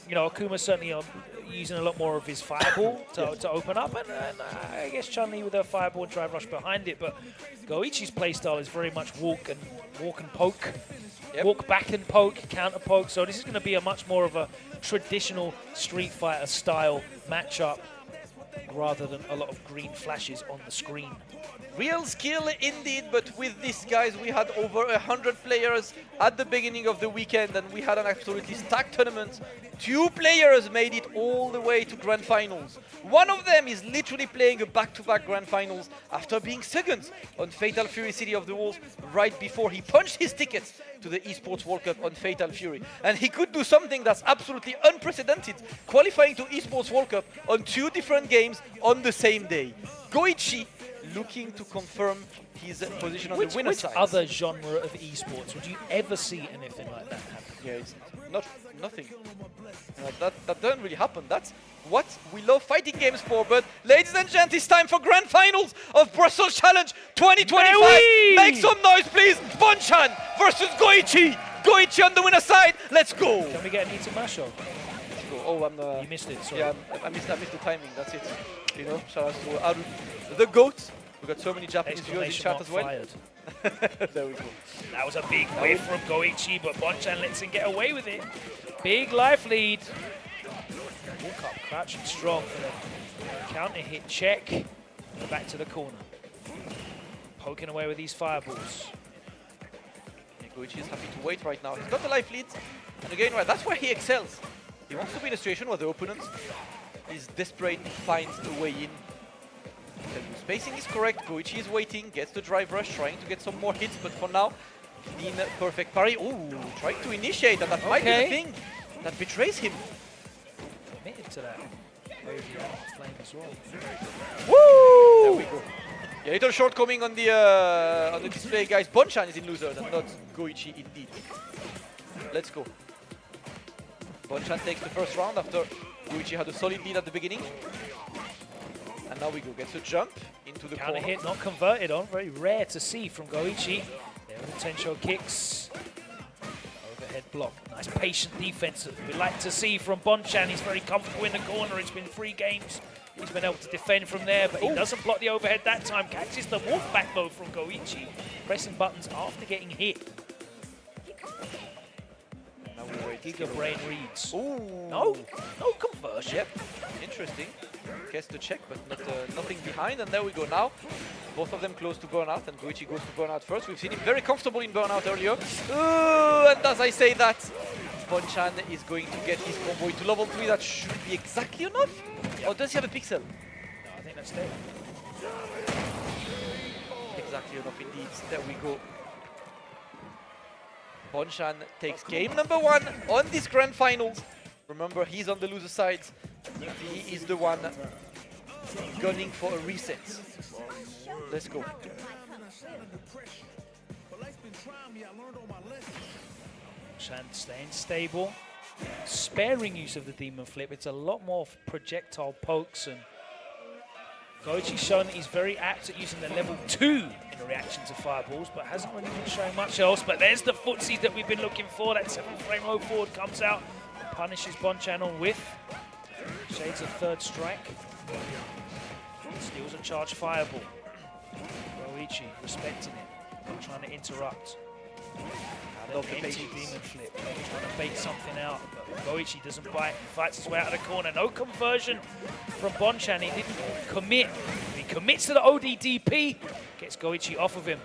You know, AKUMA certainly using a lot more of his fireball to open up, and I guess Chun-Li with her fireball and drive rush behind it. But Goichi's playstyle is very much walk and poke, walk back and poke, counter poke. So this is going to be a much more of a traditional Street Fighter style matchup rather than a lot of green flashes on the screen. Real skill indeed, but with these guys we had over 100 players at the beginning of the weekend and we had an absolutely stacked tournament. 2 players made it all the way to grand finals. One of them is literally playing a back-to-back grand finals after being second on Fatal Fury City of the Wolves right before he punched his ticket to the Esports World Cup on Fatal Fury. And he could do something that's absolutely unprecedented, qualifying to Esports World Cup on 2 different games on the same day. Goichi looking to confirm his position on the winner side. Which other genre of esports would you ever see anything like that happen? Yeah, it's nothing. That doesn't really happen. That's what we love fighting games for. But ladies and gents, it's time for grand finals of Brussels Challenge 2025. Make some noise, please. Bonchan versus Goichi. Goichi on the winner side. Let's go. Can we get an Eater Masho? Oh, you missed it. Sorry. Yeah, I missed the timing. That's it. You know, shout out to Aru, the GOAT. We got so many Japanese viewers in chat as well. There we go. That was a big whiff from Goichi, but Bonchan lets him get away with it. Big life lead. Walk up, crouching strong for the counter hit check. Back to the corner. Poking away with these fireballs. Yeah, Goichi is happy to wait right now. He's got the life lead. And again, right, that's where he excels. He wants to be in a situation where the opponent is desperate, finds a way in. The spacing is correct, Goichi is waiting, gets the drive rush, trying to get some more hits, but for now, clean, perfect parry. Ooh, trying to initiate, and that might be the thing that betrays him. Committed to that. Flame as well. Woo! There we go. Yeah, little shortcoming on the display, guys. Bonchan is in losers and not Goichi indeed. Let's go. Bonchan takes the first round after Goichi had a solid lead at the beginning. And now we go, gets a jump into the corner. Counter hit, not converted on. Very rare to see from Goichi. There are the Tensho kicks. Overhead block. Nice patient defense that we like to see from Bonchan. He's very comfortable in the corner. It's been 3 games. He's been able to defend from there, but he doesn't block the overhead that time. Catches the wolf back though from Goichi. Pressing buttons after getting hit. Giga Brain reads. Ooh. No conversion. Yep, interesting. Gets the check, but nothing behind. And there we go now. Both of them close to burnout, and Goichi goes to burnout first. We've seen him very comfortable in burnout earlier. And as I say that, Bonchan is going to get his combo into level 3. That should be exactly enough. Yep. Or does he have a pixel? No, I think that's it. Exactly enough indeed. There we go. Bonchan takes game number 1 on this grand finals. Remember, he's on the loser side. He is the one gunning for a reset. Let's go. Bonchan staying stable. Sparing use of the demon flip. It's a lot more projectile pokes, and Goichi's shown that he's very apt at using the level 2 in reaction to fireballs, but hasn't really been showing much else. But there's the footsies that we've been looking for. That 7-frame roll forward comes out and punishes Bonchan on whiff. Shades of third strike. Steals a charged fireball. Goichi respecting it, not trying to interrupt. Love the empty demon flip, trying to bait something out, but Goichi doesn't bite, he fights his way out of the corner. No conversion from Bonchan, he didn't commit. He commits to the ODDP, gets Goichi off of him.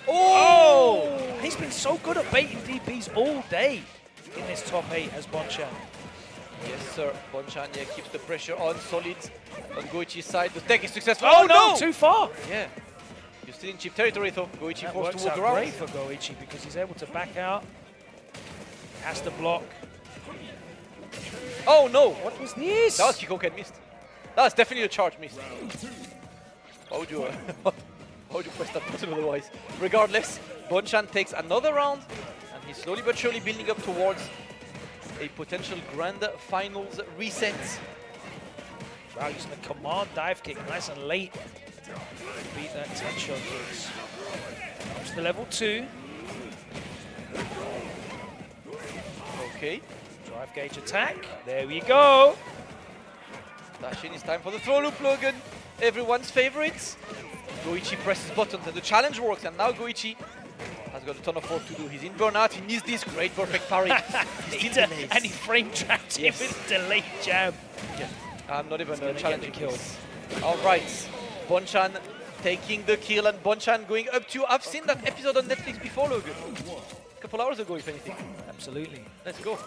Oh! He's been so good at baiting DPs all day in this top 8 as Bonchan. Yes, sir. Bonchan keeps the pressure on, solid on Goichi's side. The tech is successful. Oh no! Too far! Yeah. You're still in cheap territory though. Goichi forced to walk around. around. Great for Goichi because he's able to back out. Has to block. Oh no! What was this? That was Kikoken missed. That was definitely a charge missed. How would you press that button otherwise? Regardless, Bonchan takes another round and he's slowly but surely building up towards a potential grand finals reset. Wow, using the command dive kick nice and late. Beat that Tensho kicks. Comes to level 2. Okay. Drive gauge attack. There we go. Dash in, it's time for the throw loop, Logan. Everyone's favorites. Goichi presses buttons and the challenge works, and now Goichi has got a ton of work to do. He's in burnout, he needs this great perfect parry. And he frame trapped him with delayed jab. Yeah. I'm not even challenging kill. Alright, Bonchan taking the kill, and Bonchan going up to... I've seen that episode on Netflix before, Logan. A couple hours ago, if anything. Absolutely. Let's go.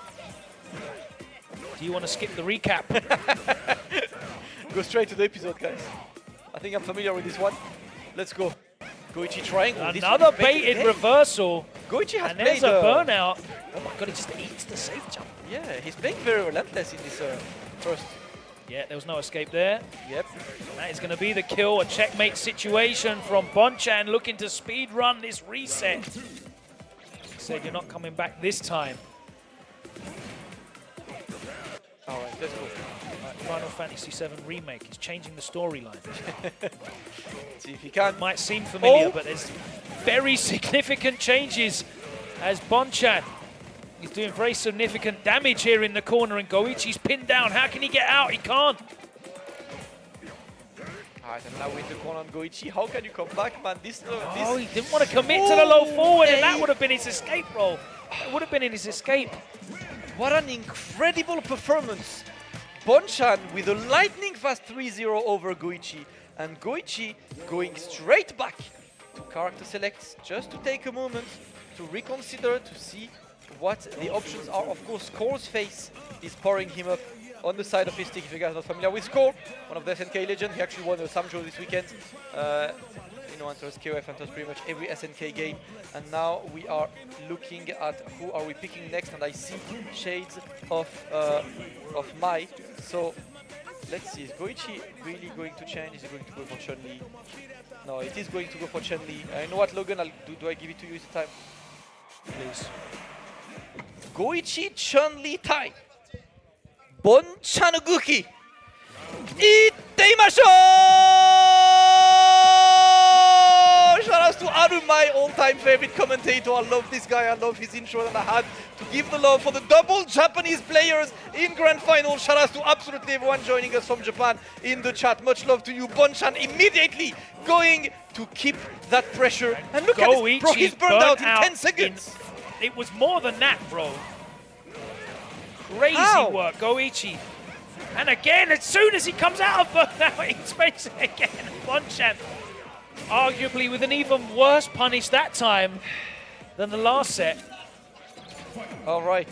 Do you want to skip the recap? Go straight to the episode, guys. I think I'm familiar with this one. Let's go. Goichi triangle. Another baited reversal. Goichi has and there's played a burnout. Oh my god, he just eats the safe jump. Yeah, he's playing very relentless in this first. Yeah, there was no escape there. Yep. That is going to be the kill. A checkmate situation from Bonchan, looking to speed run this reset. He said you're not coming back this time. All right, let's go. Final Fantasy VII Remake is changing the storyline. See if he can. It might seem familiar, but there's very significant changes as Bonchan is doing very significant damage here in the corner, and Goichi's pinned down. How can he get out? He can't. Alright, and now with the corner on Goichi, how can you come back, man? This he didn't want to commit to the low forward, and that would have been his escape roll. That would have been in his escape. What an incredible performance. Bonchan with a lightning fast 3-0 over Goichi, and Goichi going straight back to character selects just to take a moment to reconsider, to see what the options are. Of course, Score's face is powering him up on the side of his stick. If you guys are not familiar with Score, one of the SNK legends, he actually won a Samjo this weekend. Enters KOF, enters pretty much every SNK game, and now we are looking at who are we picking next, and I see shades of Mai. So let's see, is Goichi really going to change? Is he going to go for Chun-Li? No, it is going to go for Chun-Li. You know what, Logan? Do I give it to you this time? Please. Goichi Chun-Li Tai. Bonchanuguki. Itteimashou! Shout out to Aru, my all-time favorite commentator. I love this guy, I love his intro, and I had to give the love for the double Japanese players in Grand Final. Shout out to absolutely everyone joining us from Japan in the chat. Much love to you. Bonchan immediately going to keep that pressure. And look at this, bro, he's burned out in 10 seconds. It was more than that, bro. Crazy work, Goichi. And again, as soon as he comes out of burnout, he spends it again. Bonchan, arguably with an even worse punish that time than the last set. All right.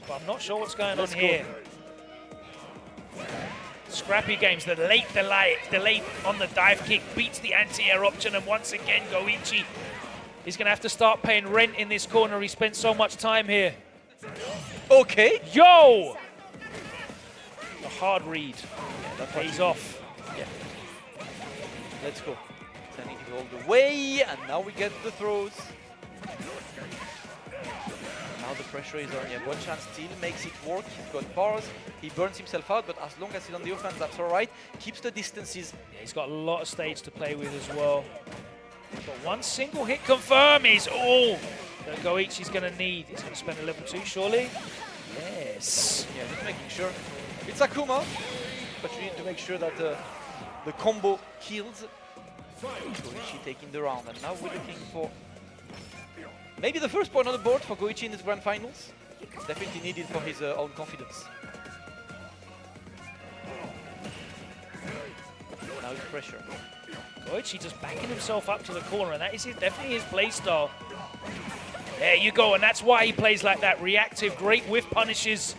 But I'm not sure what's going on here. Scrappy games, the late delay on the dive kick beats the anti-air option, and once again, Goichi is going to have to start paying rent in this corner. He spent so much time here. Okay. Yo! The hard read. Yeah, that pays off. Yeah. Let's go. Sending it all the way, and now we get the throws. Now the pressure is on. Yeah, Bonchan still makes it work. He's got bars. He burns himself out, but as long as he's on the offense, that's all right. Keeps the distances. Yeah, he's got a lot of stage to play with as well. But one single hit confirm is all that Goichi's going to need. He's going to spend a level 2, surely. Yes. Yeah, just making sure. It's AKUMA, but you need to make sure that the combo kills. Goichi taking the round, and now we're looking for maybe the first point on the board for Goichi in the Grand Finals. Definitely needed for his own confidence. Now it's pressure. Goichi just backing himself up to the corner, and that is definitely his play style. There you go, and that's why he plays like that. Reactive, great whiff punishes.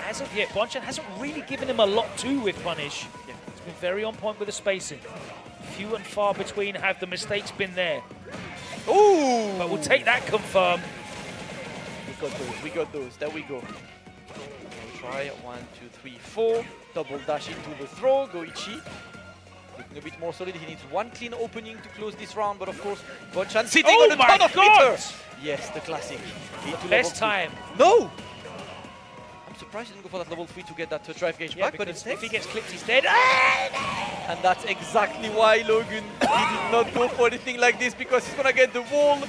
As of yet, Bonchan hasn't really given him a lot to whiff punish. Yeah. He's been very on point with the spacing. Few and far between have the mistakes been there. Ooh! But we'll take that confirm. We got those, we got those. There we go. We'll try 1, 2, 3, 4. Double dash into the throw. Goichi looking a bit more solid. He needs one clean opening to close this round, but of course, Bonchan sitting on a ton of meter. Yes, the classic. Best time. No! I'm surprised he didn't go for that level 3 to get that drive gauge back, but if he gets clipped, he's dead. And that's exactly why Logan he did not go for anything like this, because he's gonna get the wall.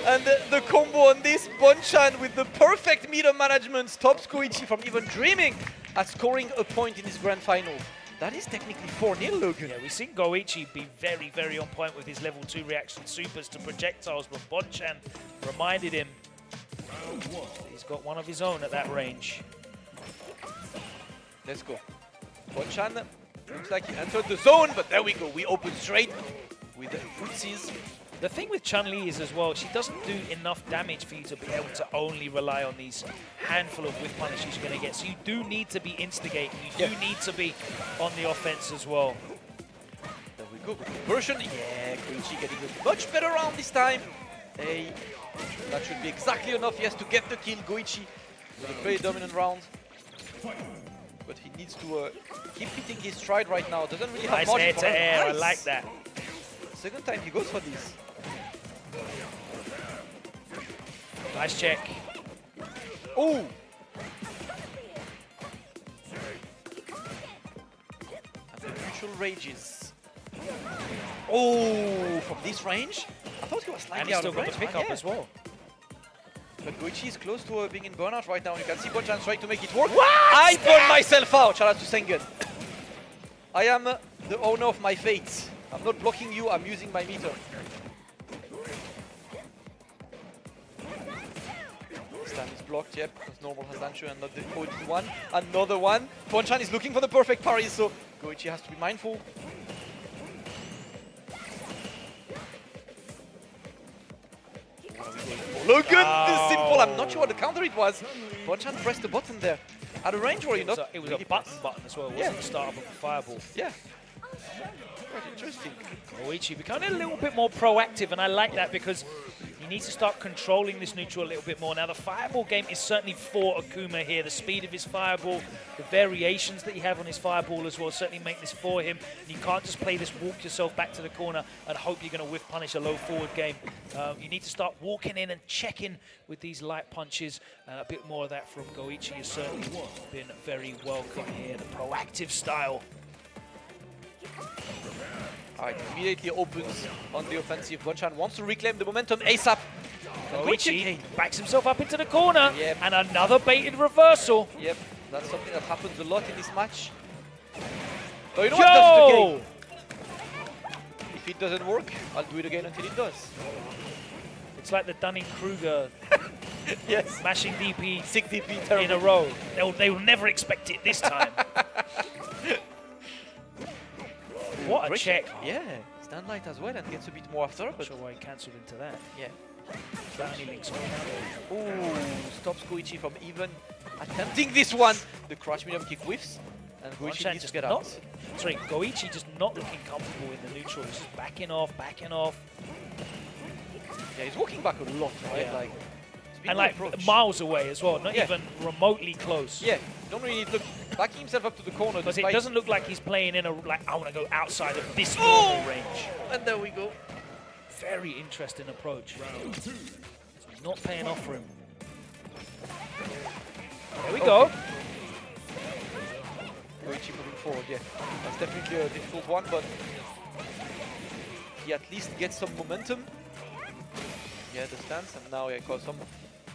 And the combo on this, Bonchan with the perfect meter management stops Goichi from even dreaming at scoring a point in his grand final. That is technically 4-0, Logan. Yeah, we've seen Goichi be very, very on point with his level 2 reaction supers to projectiles, but Bonchan reminded him he's got one of his own at that range. Let's go. Bonchan looks like he entered the zone, but there we go. We open straight with the footsies. The thing with Chun-Li is as well, she doesn't do enough damage for you to be able to only rely on these handful of whiff punishes you're going to get. So you do need to be instigating. You do need to be on the offense as well. There we go. Conversion. Yeah, Goichi getting a much better round this time. Hey, that should be exactly enough, yes, to get the kill. Goichi with a very dominant round. But he needs to keep hitting his stride right now. Doesn't really have Nice much air to air. Nice. I like that. Second time he goes for this. Nice check. Oh! And the neutral rages. Oh! From this range? I thought he was And slightly he's out still of got range. the pickup as well. But Goichi is close to being in burnout right now. You can see Bonchan trying to make it work. What? I burned myself out! Shout out to Sengen. I am the owner of my fate. I'm not blocking you, I'm using my meter. This time it's blocked, yep, because normal has Lanshu and not the OD one. Another one. Bonchan is looking for the perfect parry, so Goichi has to be mindful. Look at this simple, I'm not sure what the counter it was. Bonchan pressed the button there. At a range where you're not. So it was really a button as well, it wasn't the start of a fireball. Yeah. Quite interesting. Goichi becoming a little bit more proactive, and I like that because he needs to start controlling this neutral a little bit more. Now, the fireball game is certainly for AKUMA here. The speed of his fireball, the variations that you have on his fireball as well certainly make this for him. And you can't just play this walk yourself back to the corner and hope you're going to whiff punish a low forward game. You need to start walking in and checking with these light punches. A bit more of that from Goichi has certainly been very welcome here. The proactive style. Alright, immediately opens on the offensive. Bonchan wants to reclaim the momentum ASAP. Goichi backs himself up into the corner, Yep. and another baited reversal. Yep, that's something that happens a lot in this match. But you know what? That's the game. If it doesn't work, I'll do it again until it does. It's like the Dunning-Kruger Yes. mashing DP 6 DP, in terrible. a row. They will never expect it this time. What a Great check. Yeah, stand light as well and gets a bit more after. Not But sure why he cancelled into that. yeah. That only links on now. Ooh, stops Goichi from even attempting this one. The crouch medium kick whiffs, and Goichi Bonchan needs to just get not, out. sorry, Goichi just not looking comfortable in the neutral. He's just backing off. Yeah, he's walking back a lot, right? Yeah. Like, And like miles away as well, not Yeah. even remotely close. Yeah, don't really look backing himself up to the corner. Because it despite- doesn't look like he's playing in a, like, I want to go outside of this normal range. And there we go. Very interesting approach. It's not paying off for him. There we go. Goichi moving forward, yeah. That's definitely a difficult one, but he at least gets some momentum. Yeah, the stance, and now he got some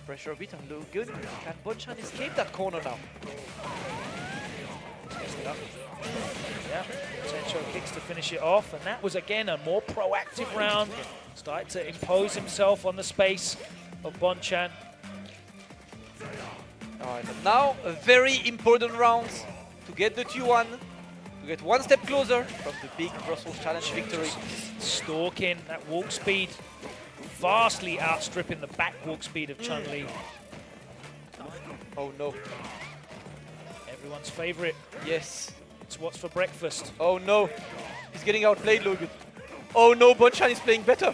pressure a bit and look good. Can Bonchan escape that corner now? Yeah, potential kicks to finish it off, and that was again a more proactive round. Started to impose himself on the space of Bonchan. Alright, and now a very important round to get the 2-1, to get one step closer from the big Brussels Challenge victory. Stalking that walk speed, vastly outstripping the back walk speed of Chun-Li. Oh no. Everyone's favorite. Yes. It's what's for breakfast. Oh no. He's getting outplayed, Logan. Oh no, Bonchan is playing better.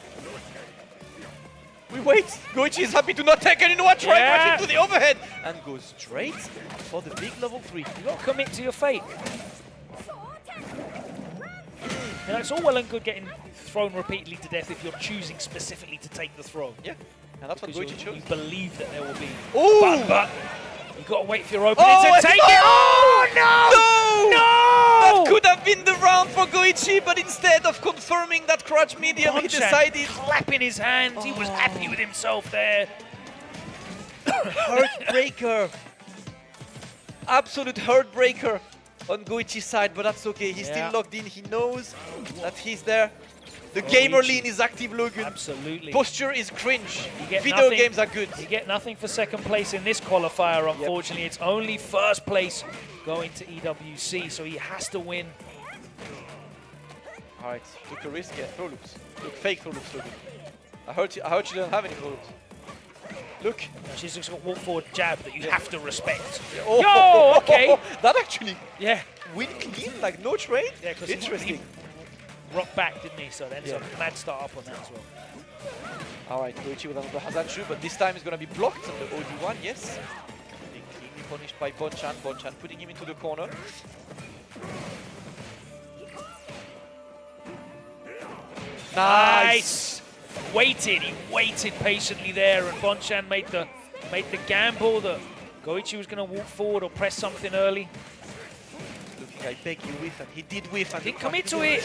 We wait. Goichi is happy to not take it. You know what? Try rushing to the overhead and goes straight for the big level 3. You got to commit to your fate. You know, it's all well and good getting thrown repeatedly to death if you're choosing specifically to take the throw. Yeah, and that's what Because Goichi you chose. believe that there will be. Ooh! But you got to wait for your opening to and take he- it. Oh no! No! No! That could have been win the round for Goichi, but instead of confirming that crouch medium, he Bonchan decided... clapping his hands. He was happy with himself there. Heartbreaker. Absolute heartbreaker on Goichi's side, but that's okay. He's still locked in. He knows that he's there. The gamer lean is active, Logan. Absolutely. Posture is cringe. Video nothing, games are good. You get nothing for second place in this qualifier, unfortunately. It's only first place going to EWC, so he has to win. All right, took a risk. Yeah, throw loops. Look, fake throw loops, Logan. I heard you don't have any throw loops. Look. No, she's just got a walk forward jab that you have to respect. Oh, Yo, okay. That actually win clean, like no trade? Yeah, because interesting. He rocked back, didn't he? So then a mad start up on that as well. All right, Goichi with another Hazanshu, but this time he's going to be blocked on the OD1, yes. Being cleanly punished by Bonchan. Bonchan putting him into the corner. Nice! He waited patiently there, and Bonchan made the gamble that Goichi was going to walk forward or press something early. Looking, I beg you, whiff, and he did whiff. And didn't commit to it.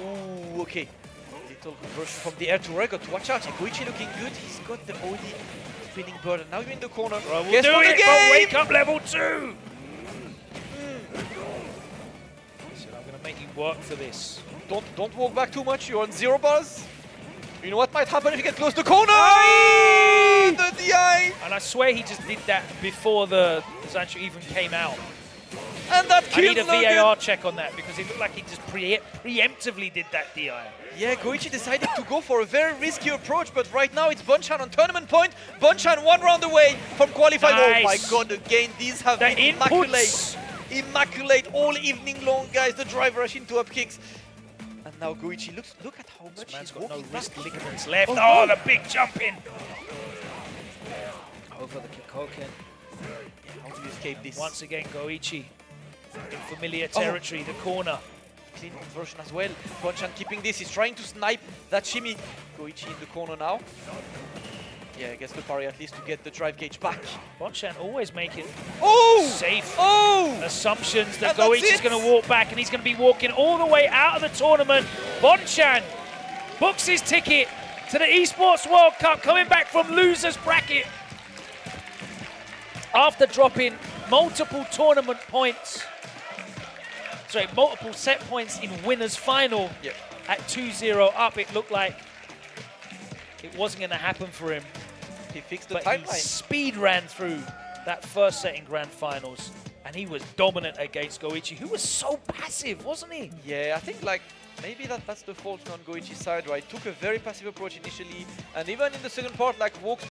Ooh, okay. Little conversion from the air to Regot. Watch out, Goichi looking good. He's got the OD spinning bird, and now you're in the corner. Well, we'll do it, but wake up level 2! So I'm going to make you work for this. Don't walk back too much. You're on 0 bars. You know what might happen if you get close to the corner? Aye! The DI! And I swear he just did that before the Zanchu even came out. And that I killed need a Logan. VAR check on that because it looked like he just preemptively did that DI. Yeah, Goichi decided to go for a very risky approach, but right now it's Bonchan on tournament point. Bonchan 1 round away from qualifying. Nice. Oh my god, again, these have been immaculate. Immaculate all evening long, guys. The drive rush into up kicks. And now Goichi, look at how much he's got walking no back. wrist ligaments left. Oh, the big jump in. Over the Kikoken. How do you escape this? Once again, Goichi in familiar territory, the corner. Clean conversion as well. Bonchan keeping this. He's trying to snipe that shimmy. Goichi in the corner now. Yeah, gets the parry at least to get the drive gauge back. Bonchan always making safe assumptions that Goichi's going to walk back, and he's going to be walking all the way out of the tournament. Bonchan books his ticket to the Esports World Cup, coming back from loser's bracket after dropping multiple tournament points. Sorry, multiple set points in winner's final at 2-0 up. It looked like it wasn't going to happen for him. He fixed the but timeline. He speed ran through that first set in grand finals, and he was dominant against Goichi, who was so passive, wasn't he? Yeah, I think like maybe that's the fault on Goichi's side, right? Took a very passive approach initially, and even in the second part, like walked